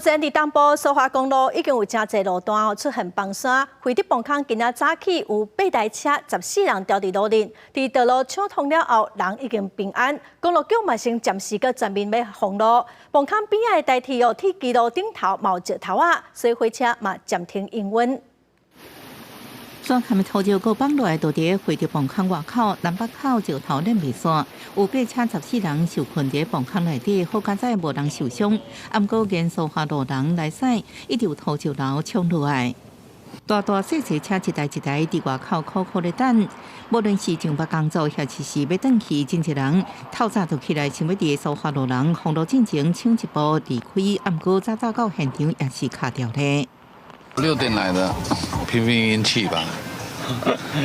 前伫东部苏花公路已经有真侪路段出现崩山，惠德崩坑今仔早起有8台车14人掉伫路面，伫道路抢通了后，人已经平安。公路局嘛先暂时搁全面要封路，崩坑边仔的代替铁基路顶头嘛有石头仔，所以火车嘛暂停营运。 山下面头就个崩落来，就伫惠德崩坑外口、南北口石头连未线，有8车14人受困伫崩坑内底，好佳在无人受伤。毋过沿苏花路人来驶，一直有头石楼冲落来，大大小小车一台伫外口苦苦咧等。无论是上班工作，还是要转去，真侪人透早就起来想要伫苏花路人封路进前抢一步离开。毋过早到现场也是卡掉咧。 6点来的，拼运气吧，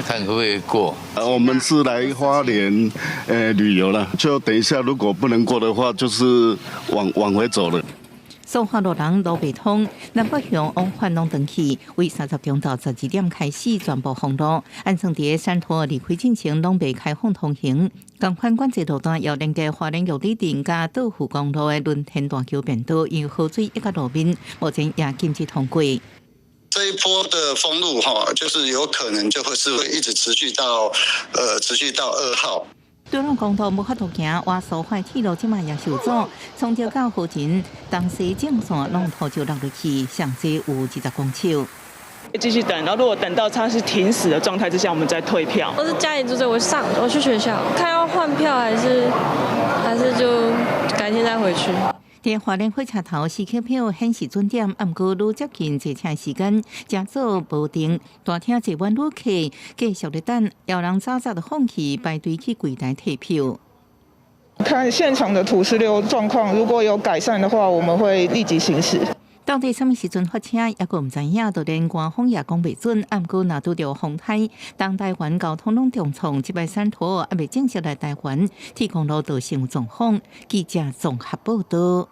看可不可以过。我们是来花莲旅游了，就等一下如果不能过的话，就是往回走了。苏花路人路未通，南北向往返拢断去，为30钟到12点开始全部封路。安装伫山头离开进程拢未开放通行。同款管制路段要连接花莲玉里镇甲岛湖公路的轮天大桥便道，因河水一个路面，目前也禁止通过。 这一波的封路就是有可能就会一直持续到2号。对路公路无法度行，挖苏花铁路即卖也受阻，从桥到附近东西正线拢土石落入去，上济有20公尺。 继续等，然后如果等到它是停驶的状态之下，我们再退票。我是家里住这，我去学校，看要换票还是就改天再回去。 伫花莲火车头时刻表显示准点，毋过愈接近坐车时间，真早无定。大厅坐满旅客，继续咧等，有人早早就放弃排队去柜台退票。看现场的土石流状况，如果有改善的话，我们会立即行驶。 到底什么时阵发车，也个唔知影，就连官方也讲袂准。毋过若拄着风台，当台湾交通拢重创，即摆山土还未正式来台湾，铁公路道上有状况。记者综合报道。